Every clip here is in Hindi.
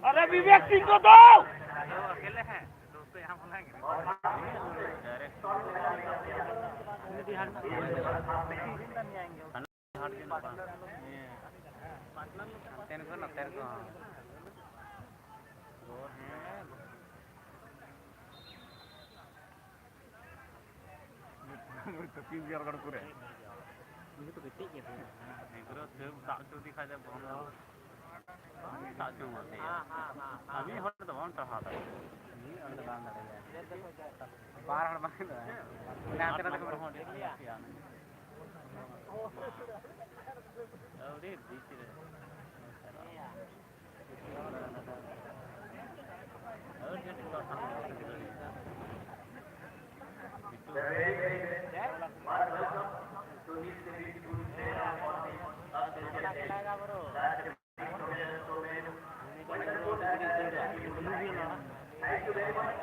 अरे विवेक सिंह को दो। अकेले हैं दोस्तों यहाँ बुलाएंगे अभी हो तो बहुत टफ आता है बाहर हट बाहर ना तेरा तो खबर हो लिया अरे बीच रे और ये तो Thank you very much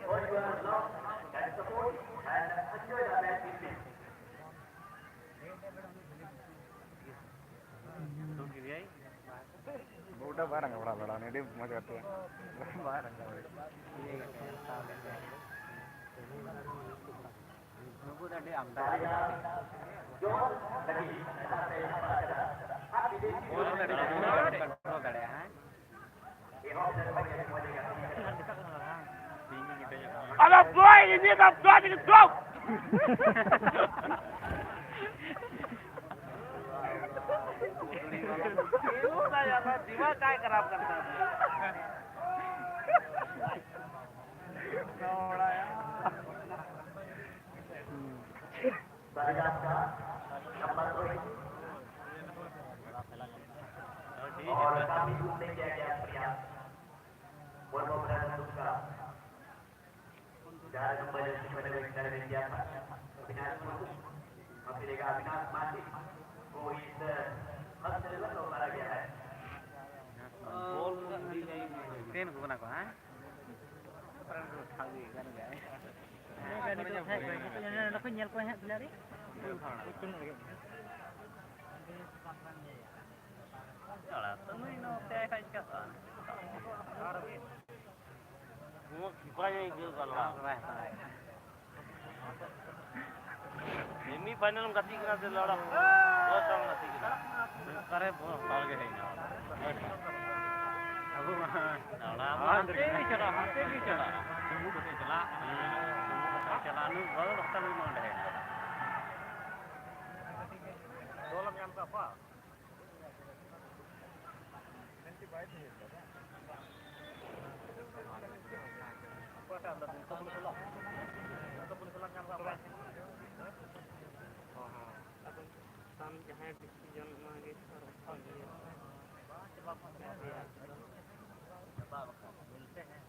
for your love and support and enjoy the match with me. बूटा बाहर रंगा बड़ा बड़ा नहीं मजा आती है बाहर रंगा Ada boy ini tak boy ini go. Udah ya kan jiwa काय खराब करता है थोड़ा यार बाजार का नंबर 2 और काफी दूर से किया गया प्रयास पूर्व प्रधान का जहाँ number pada dari siapa Avinas Mafilega Avinas Mati who is the first level of Arabia hai train को बना को हैं ट्रेन को उठा दी कर गए गाड़ी तो है तो ना कोई nyel ko है बिलारी चला तो नहीं नो क्या है इसका वो किपाने के गला रहता है सेमी फाइनल में गति करा दे लड़ा बहुत टाइम गति करा करे बहुत साल के है ना अब हाथ भी चला जम्मू को चला नु बहुत रास्ता में मार है डोलम नाम का apa nanti baik ni apa ada ataupun selang yang apa हम जहाँ डिसीजन मांगे मिलते हैं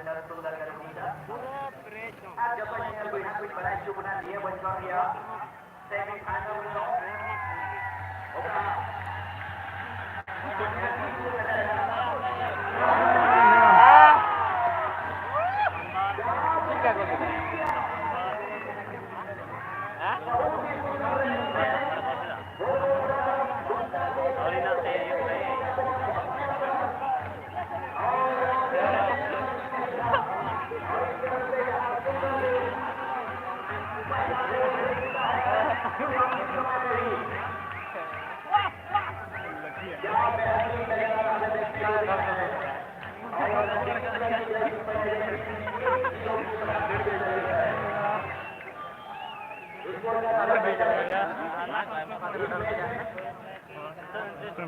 जगह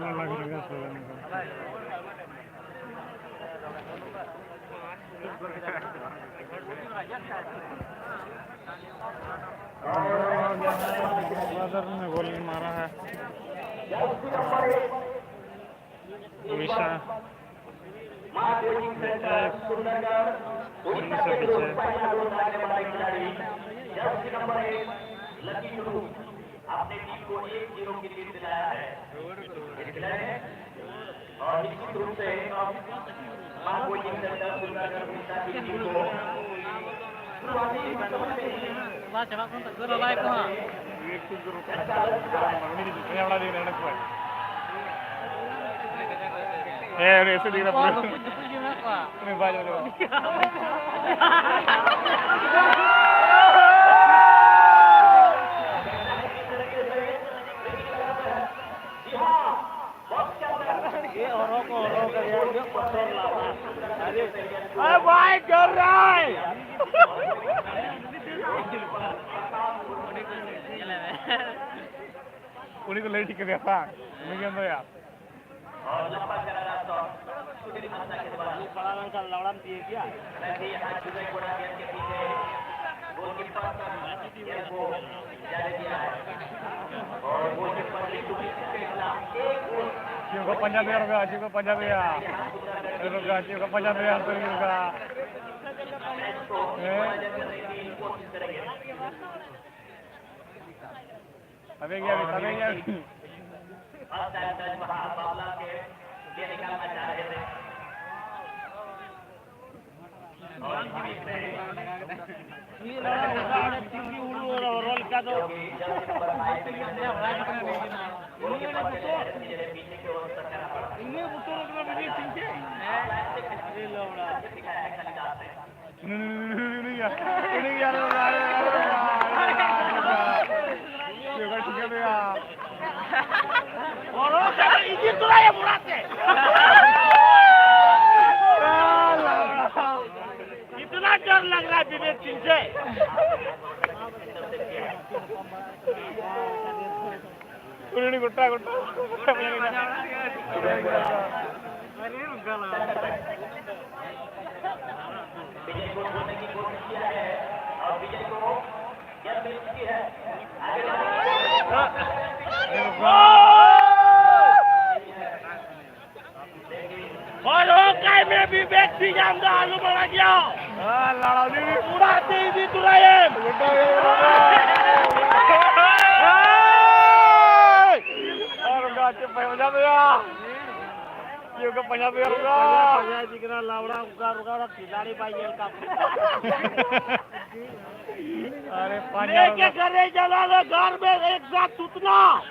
नहीं लगी ब्रदर ने गोल मारा है उड़ीसा से पीछे अपने टीम को 1-0 की लीड दिलाया है और निश्चित रूप से कोचिंग सेंटर सुंदरगढ़ उड़ीसा की टीम को ऐसे दिख रहा भाई कर रहा है उन्हीं को लेट के देखा मुझे अंदर यार और लंबा चला रहा तो बड़ा रंग का लौड़ा दिए क्या वैसे यहाँ जुबे कोड़ा गेंद के पीछे गोलकीपर गेंद को जाने दिया है और गोलकीपर ने के खिलाफ एक गोल क्यों को पंजाब यार का क्यों को पंजाब यार रुका क्यों को पंजाब यार तो रुका अबे क्या फर्स्ट टाइम टच वहां बाबला के ये निकालना चाह रहे थे और ये लड़ा टिंगी उड़ू और रोल का दो इन्हें बुतो रखना भी ठीक है ये लौड़ा नहीं यार ठीक है यार और इजी तो ये बुलाते इतना डर लग रहा है विवेक सिंह से गुट्टा विजय को बोलने की कोशिश किया है और विजय को क्या मिल चुकी है और ओकाई में विवेक सिंह आमदा आलू बना गया लड़ा दी उड़ाते ही तुराए और गाचे पंजाब यार क्यों को पंजाब यार पंजाब दिखना लावड़ा रुका खिलाड़ी भाई का अरे लेके करे चला लो घर में एक साथ सुतना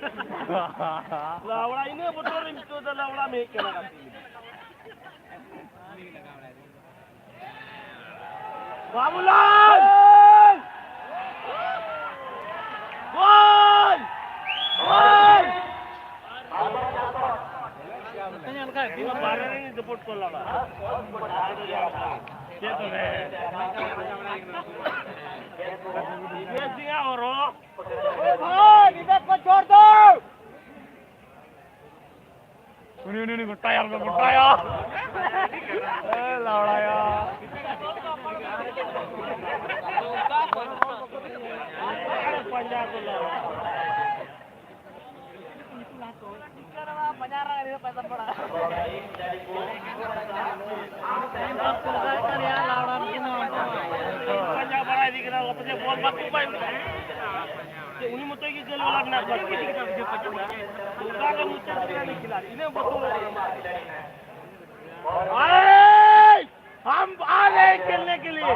लावड़ा इन्हें बतौर तो लावड़ा में एक लगा बाबूलाल गोल गोल रिपोर्ट कर लगा और विवेक को छोड़ दो सुनी गुट्टा यार लौड़ा यार पंजाब को पैसा पड़ा पंजाब बड़ा दिख रहा है बॉल बात उन्हीं मुद्दे की जेल वाला बना हम आ रहे हैं खेलने के लिए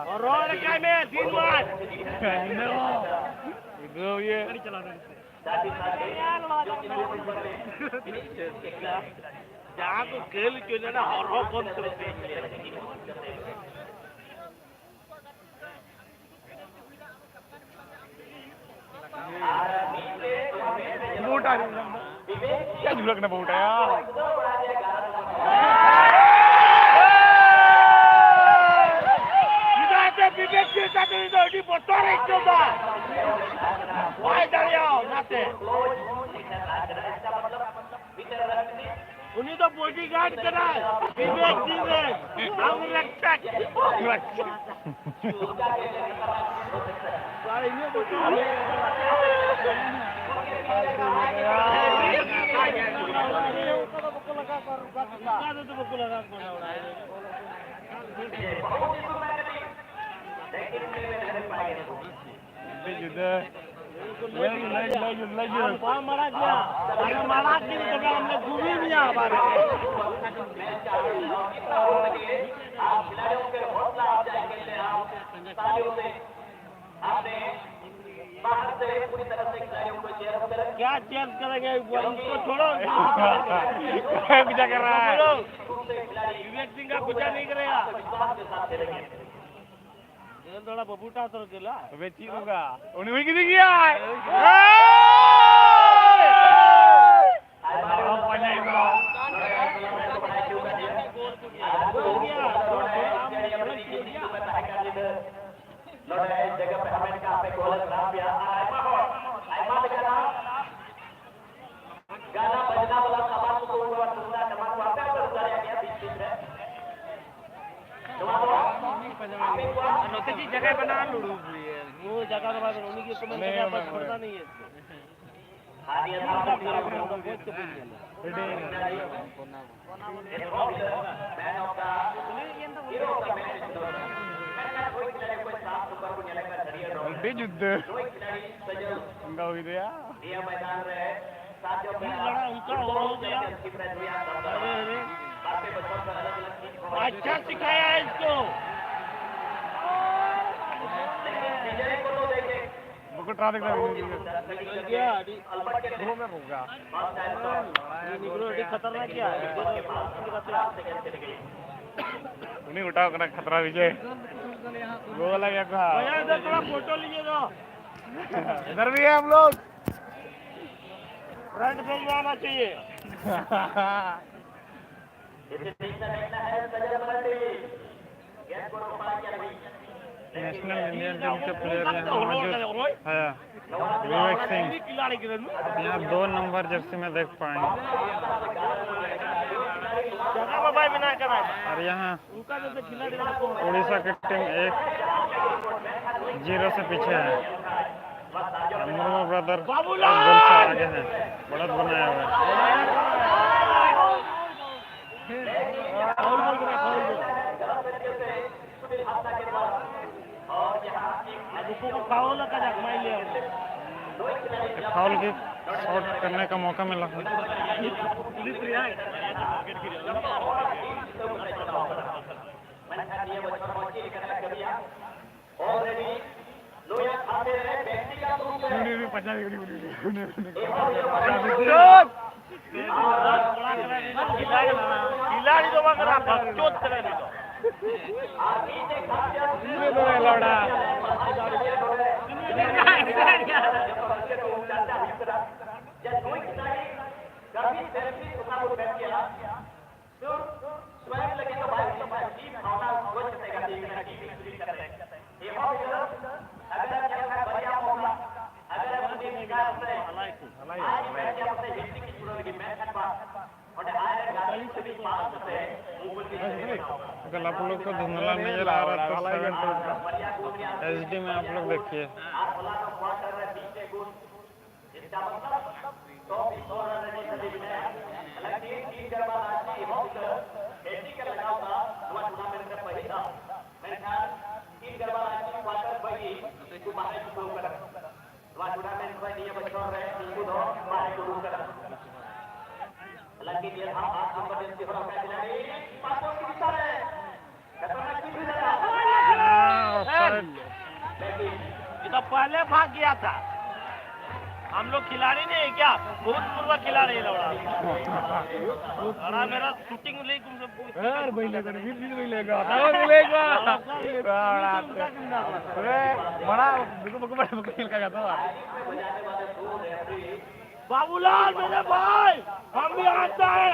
और रोड का में 3 बार itu ya जहाँ को खेल क्यों ना हर कौन करते बूट आ रही क्या झुलक ना बूट है यार विवेक के साथ इधर बता रहे क्यों था भाई दरिया नाते उन्हीं तो बॉडीगार्ड करा विवेक जी ने हम रक्षक सारे इन्हें बता मारा गया मारा के हमने घूमी भी यहाँ क्या चेंज करेंगे उसको छोड़ो क्या कर रहा है विवेक सिंह का कुछ नहीं करेगा थोड़ा बबूटा तो गेला बेची होगा उन्हें वही किसी किया जगह पे हमें का पे गोल खराब या गाना बजना वाला सामान को हुआ सुनना जमा को आपे पर उतारा गया बीच में की जगह बना लूडू वो जगह के बाद उन्हीं की कमेंट का पास पड़ता नहीं है युद्ध enggak gitu ya dia मैदान में साथियों लड़ा उनका हो गया अच्छा सिखाया है इसको बुक ट्रैफिक में गया दो में होगा खतरनाक क्या है उन्हें उठाओ करना खतरा विजय गोल लग गया इधर थोड़ा फोटो लीजिएगा इधर भी है हम लोग फ्रंट पेज में आना चाहिए नेशनल इंडियन टीम के प्लेयर यहाँ मौजूद है विवेक सिंह यहाँ 2 नंबर जर्सी में देख पाएंगे और यहाँ उड़ीसा की टीम 1-0 से पीछे है मुर्मू ब्रदर गोल से आगे है बढ़त बनाया हुआ फाउल की शॉट करने का मौका मिला खिलाड़ी तो लौड़ा अगर आप लोग को धुंधला नजर आ रहा तो 7 HD में आप लोग देखिए lagi dia hak kompetensi orang kali patut kita kita पहले भाग गया था हम लोग खिलाड़ी नहीं है क्या? भूतपूर्व खिलाड़ी है लौड़ा। लौड़ा मेरा शूटिंग ले तुम सब यार भाई ले कर फिर मिलेगा ताऊ मिलेगा अरे बड़ा दुको बको बड़ा खेल का तो बाबूलाल मेरे भाई हम भी आता है।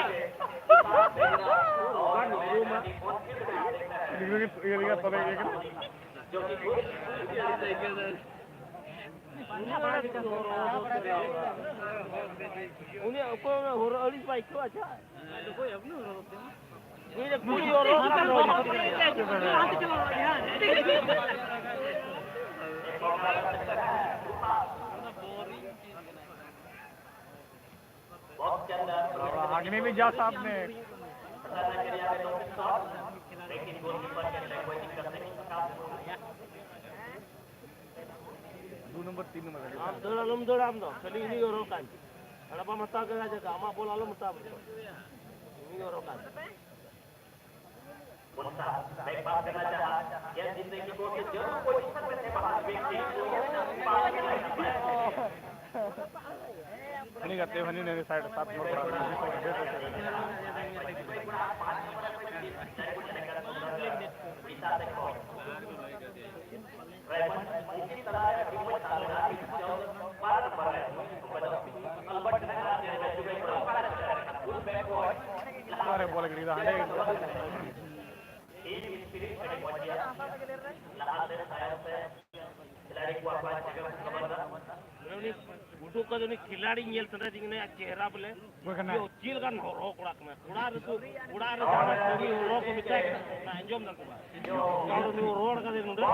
ये तो उन्हें को हो रही बाइक को अच्छा कोई अब नहीं हो रहा ये पूरी हो आगे भी जा साहब ने 2 number 3 number am do kali ini orokan ada apa mata ke aja ama bola lo mata ini orokan baik baat करना चाहा यह जिंदगी को जरूर पोजीशन में से बाहर व्यक्ति नहीं करते हनी ने साइड 7 नंबर अरे बोले कि इधर हटे untuk kalau ni khiladi nyel tanda dingin ya chehra boleh yo chil kan horo kurak na kurar tu kuri horo ko mitai na anjom dal ko kalau ni horo ka den nda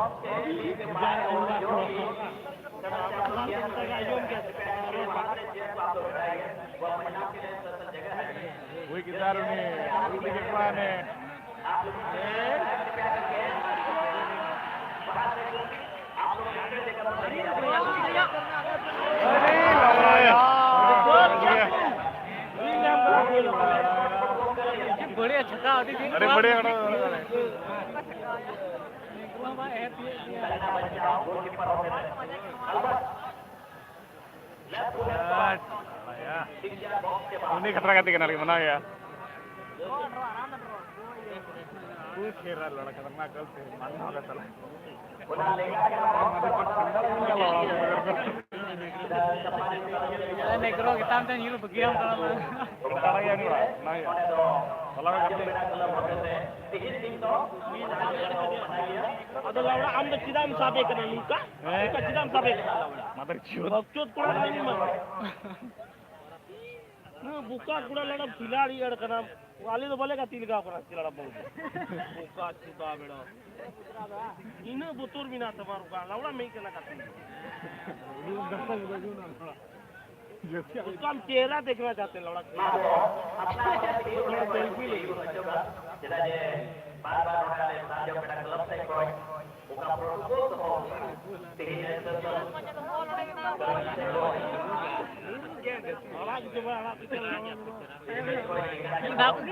वही किधर उन्हें उसी के प्लान है बढ़िया छक्का अरे बढ़िया ini खतरा करती kenal gimana ya खेल रहा लड़का खतरनाक कल से मालूम होगा चला negro kita ambil nyuruh begiam kalau cara yang nah ya kalau nggak ada lawan ambil sidam sampai kena luka luka sidam sampai mother cut kurang kali mah nah buka kurang lawan khiladi ada kena वाले तो बोलेगा तिल का अपना खिलाड़ा बहुत बुका चुका बेड़ा इन्हें बुतुर बिना तुम्हारे का लावड़ा में क्या करते उसका हम चेहरा देखना चाहते हैं लौड़ा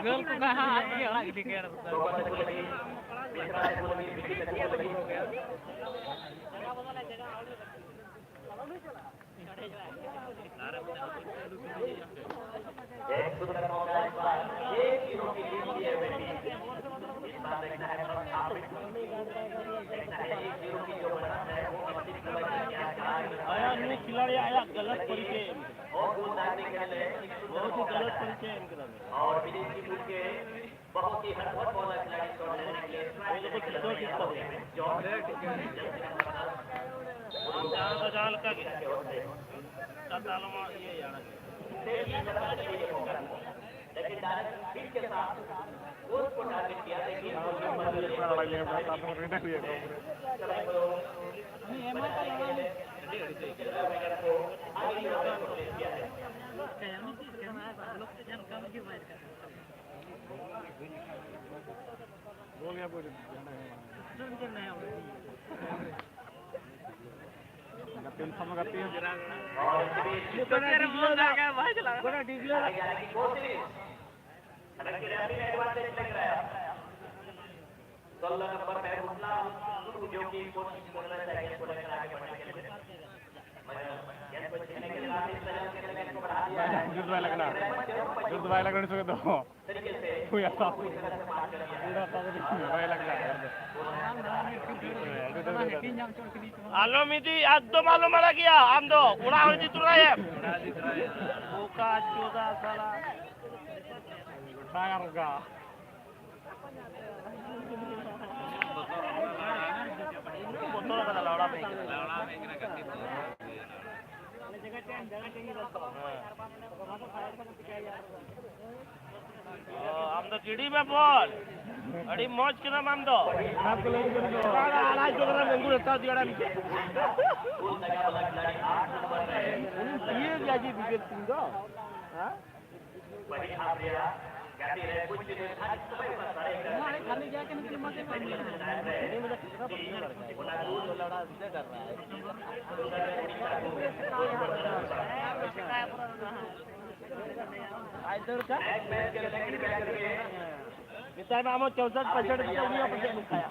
girl ko kah lagi di kira एक सुंदर मौका इस बार एक हीरो की टीम की है बेटी इस बार देखना है देखना है एक हीरो की जो बनत है वो अंतिम समय में क्या आया न्यू खिलाड़ी आया गलत परिचय और वो डालने के लिए बहुत ही गलत परिचय इनका और विदेशी टीम के बहुत ही हटपट वाला खिलाड़ी को लेने के लिए जाल का दालमा ये यार लेकिन डायरेक्ट फिट के साथ उसको टारगेट किया लेकिन tim sama करती है बड़ा डिग्लर नंबर है जो कि कोशिश कर रहा है को लेकर आगे बढ़ने के लिए Dua lagi suka tuh. Punya tahu. Alo miti addo malu mala gya amdo ura hoji turaye buka joda sala Sangar ga. botol kada laura pe amdo kidi me bol adi moj kina amdo kada ala jogara mengul ta diara mi ये जाजी विकेट सिंगो हां बड़ी हाफिया गाती रहे कुछ दिन आज समय पर सारे हमारे खाली जाके निकल मत नहीं मुझे कितना पसंद लड़का है बोला दूर लड़ा सीधा कर रहा है इधर का मैच के लेकर बैठ करके मिसाल में हम 64 65 की उम्र पर से खाया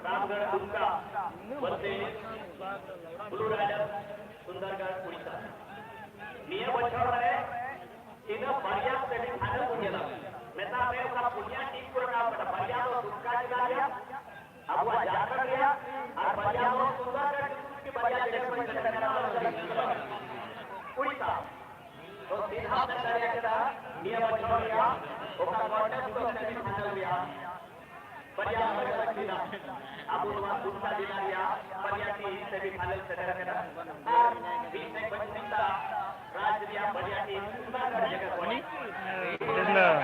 रामगढ़ दुमका वरते ब्लू राइडर सुंदरगढ़ उड़ीसा नियम बच्चों रे इन बढ़िया सेमीफाइनल पुण्यला मेता में का पुण्य टीम को का बढ़िया तो दुमका जिला अब वो जाकर गया और बढ़िया तो सुंदरगढ़ की बढ़िया जगह उड़ीसा तो सीधा चला गया नियम बच्चों गया ओका कॉन्टेस्ट को सेमीफाइनल गया बढ़िया लगा अब वहां दूसरा जिला गया बढ़िया की सेमीफाइनल से करा और बीच में बचता राज्य दिया बढ़िया की सुंदर जगह बनी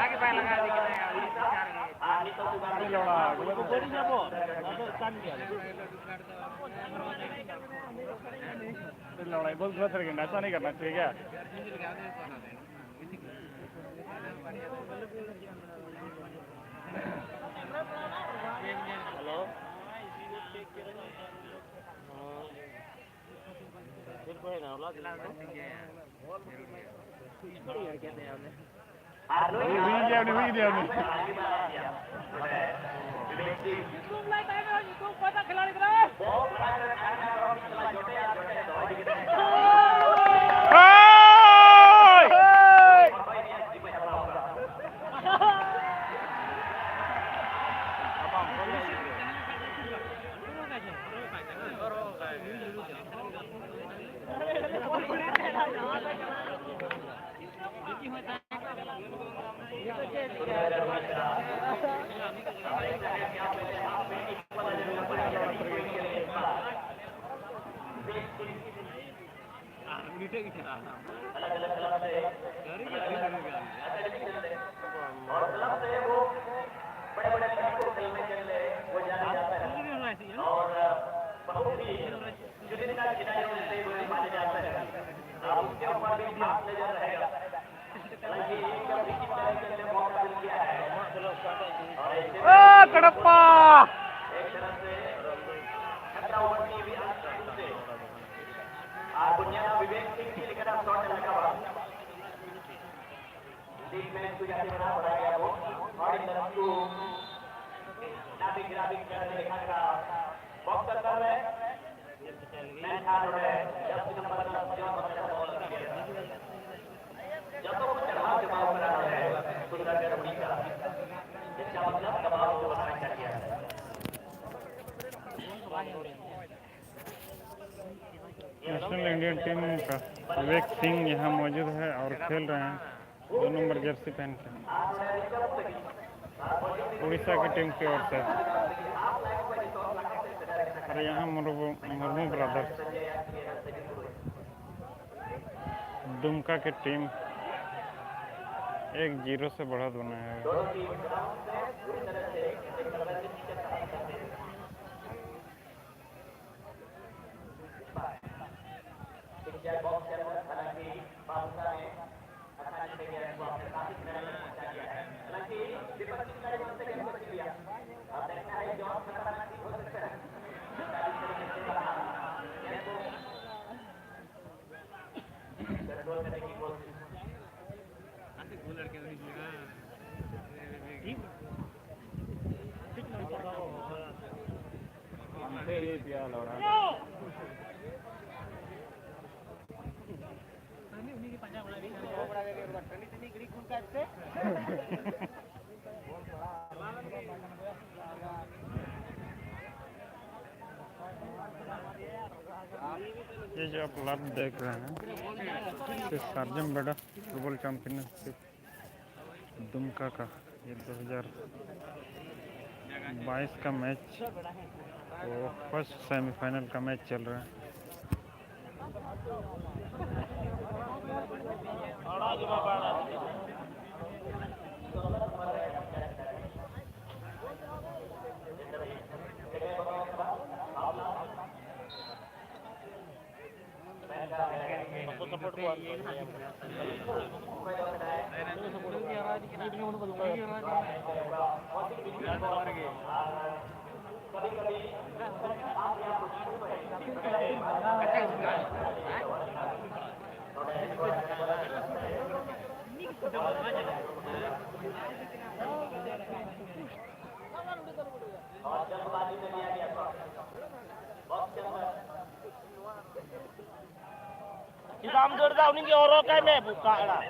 आगे पाए लगा दी आनी तो दुकान लोड़ा को बोली जाबो तो कान गया लोड़ा बोल दूसरा सेकंड ऐसा नहीं करना चाहिए क्या हेलो फिर कोई ना होला दिला दो और क्लब से वो बड़े-बड़े मैचों खेलने के लिए वो जाना जाता है और बहुत ही चुनिंदा खिलाड़ियों से वो माने जाते हैं अब उसके ऊपर भी बात नजर रहेगा हालांकि एक अभी की तरह के लिए मौका मिल गया है और कड़प्पा एक तरह से 18 ओवर की भी अंत से और बुनियादा विवेक सिंह की लिखना शॉट लगा हुआ लीग मैच को जाके बना गया वो और इन तरफ को नाबिक ग्राबिक करने लिखा का बॉक्स कर रहे हैं मैच हार रहे हैं 10 नंबर का जो बच्चा बॉल किया जब तो कुछ दबाव जमाव करा रहे हैं सुंदरगढ़ उड़ीसा इसका मतलब दबाव जो बनाया गया है नेशनल इंडियन टीम का विवेक सिंह यहाँ मौजूद है और खेल रहे हैं 2 नंबर जर्सी पहन के उड़ीसा की टीम की ओर से और यहाँ मुर्मू ब्रदर्स दुमका की टीम 1-0 से बढ़त बनाया है ये जो आप लाइव देख रहे हैं ये सार्जम बेड़ा फुटबॉल चैंपियनशिप दुमका का ये 2022 का मैच वो फर्स्ट सेमीफाइनल का मैच चल रहा है। Kita ambil tahu ni orang kan ni buka lah.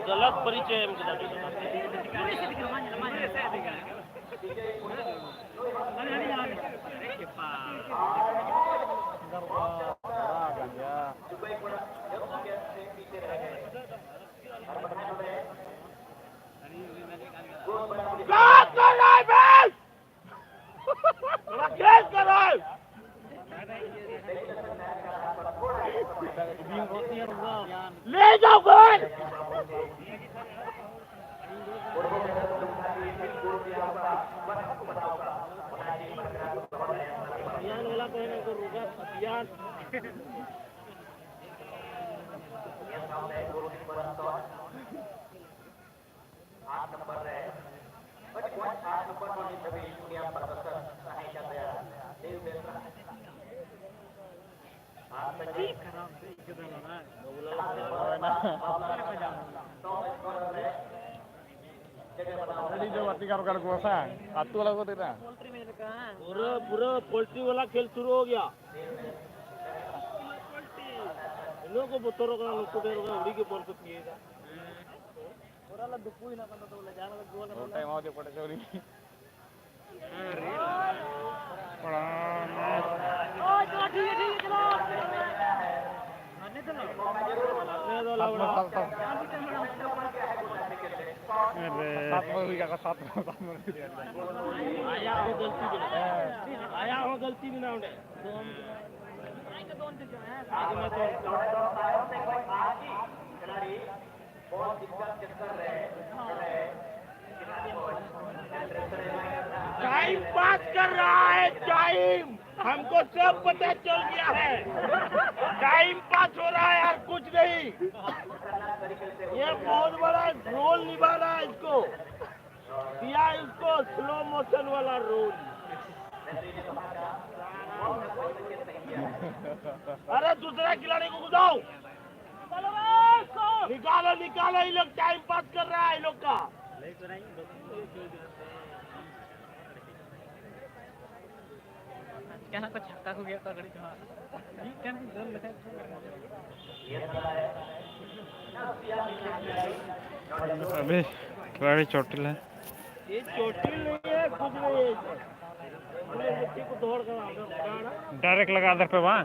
गलत परिचय ले जाओ गोल Jadi jawab tiga kali kuasa, satu lagu tidak. पूरा पूरा पोल्ट्री वाला खेल शुरू हो गया इन लोगों को बोतरों का लोग को देर होगा उड़ी के बॉल पे पिएगा Time out pada sorry. आया हो गलती भी ना उन्हें टाइम पास कर रहा है टाइम हमको सब पता चल गया है टाइम पास हो रहा है यार कुछ नहीं ये बहुत बड़ा रोल निभा रहा है इसको दिया इसको स्लो मोशन वाला रोल अरे दूसरा खिलाड़ी को बुलाओ निकालो निकालो ये लोग टाइम पास कर रहा है ये लोग का क्या कुछ छक्का हो गया पकड़ी क्या गोल लगा अभी खिलाड़ी चोटिल है। ये चोटिल नहीं है कुछ नहीं है हमने मिट्टी को तोड़ कर डायरेक्ट लगा दर पे वहाँ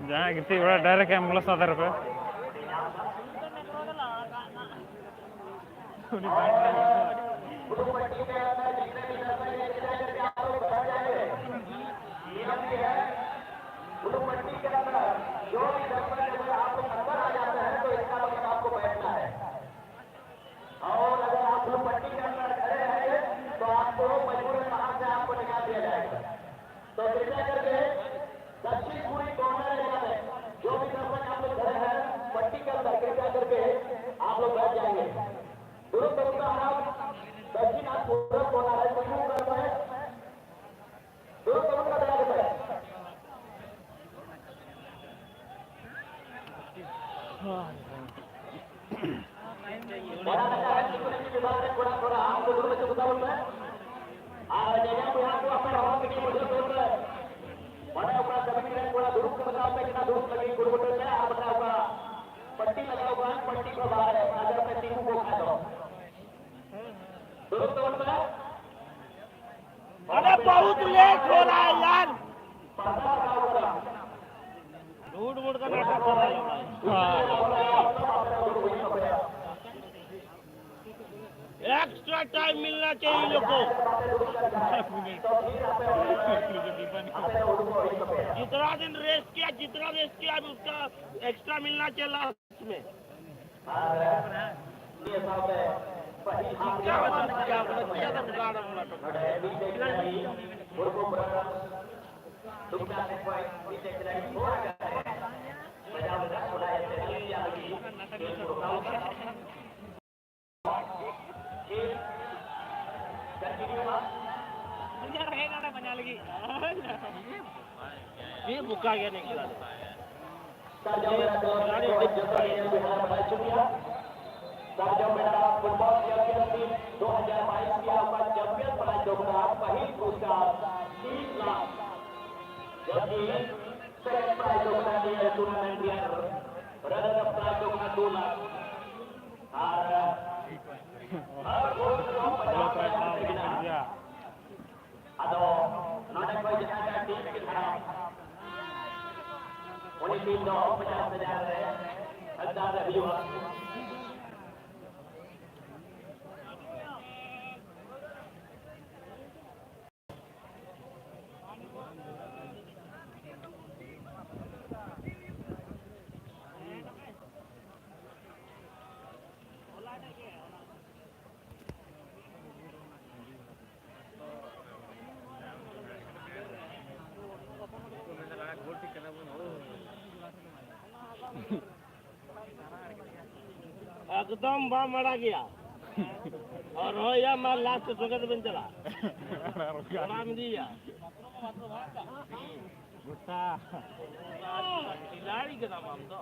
जहाँ गिरती बड़ा डायरेक्ट एम्बुलेंस आधार पे अरे बहुत लेट हो रहा है यार झूठ मूठ का नाटक कर रहा है एक्स्ट्रा टाइम मिलना चाहिए लोग को जितना दिन रेस्ट किया अभी उसका एक्स्ट्रा मिलना चाहिए लास्ट में ये बुका गया नहीं खिला फुटबॉल चैंपियनशिप 2022 की आपका चैंपियन बना जोगदार पहली पुरस्कार 30 लाख जबकि सेकंड प्राइज जोगदार दिया tournament winner runner up prize जोगदार 2 लाख और अदो नॉट कोई जगह टीम के खड़ा उन्हीं टीम दो 50,000 है हजार व्यू एकदम बा मरा गया और हो या मैं लास्ट जगत बन चला राम दिया गुस्सा खिलाड़ी के नाम हम तो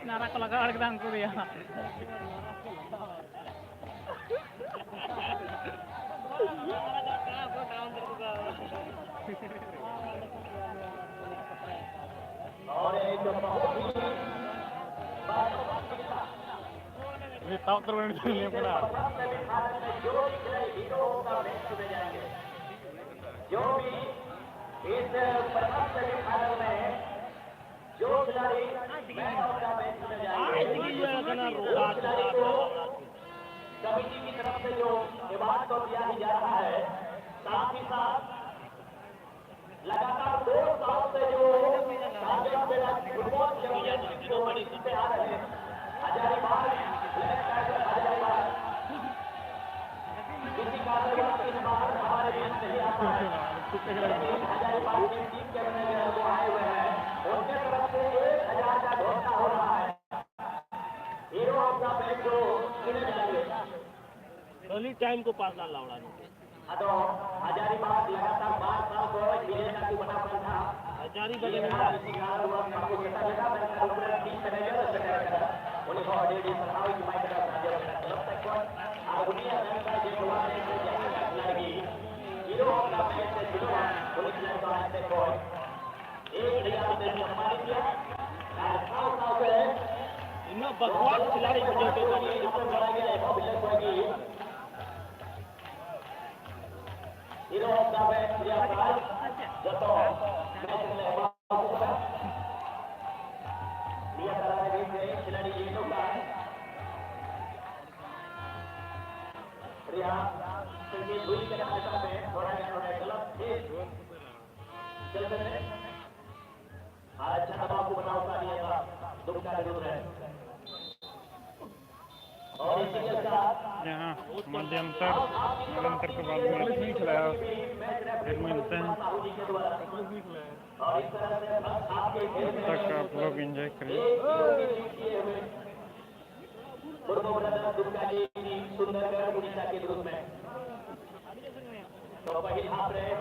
नारा को लगा एकदम को दिया ये ताव तरवण चलने पड़ा जो भी इस प्रथम सेमीफाइनल में जो खिलाड़ी मैन ऑफ द मैच चुने जाएंगे कमेटी की तरफ से जो अवार्ड तो दिया ही जा रहा है, साथ ही साथ लगातार 2 साल से जो फुटबॉल चैंपियनशिप जो जीतते आ रहे हैं हजारीबाग किसी कारणवश इस बार हमारे बीच नहीं आ पाए। हजारीबाग की टीम के मैनेजर वो आए हुए हैं, उनके तरफ से 1000 का घोषणा हो रहा है। हीरो ऑफ द मैच जो चुने जाएंगे पहली टाइम को पास डाल लावड़ा तो हजारीबाग लगातार 5 साल को विजेता की बना था। हजारी बजे में इन्हें बकवास खिलाड़ी मुझे hero of the match Priyanka जतो मैच में लिया करा रहे थे खिलाड़ी हीरो का प्रिया संगीत भूली के खासा में थोड़ा गलत थे चलते हैं अच्छा दबाव को बनाओ का लिया था दुख का जरूर है और इसी के साथ यहाँ मध्यंतर के बाद में खिलाया फिर मिलते हैं तब तक आप लोग एंजॉय करिए। सुंदरगढ़ उड़ीसा के ग्रुप में तो पहले हाथ रहे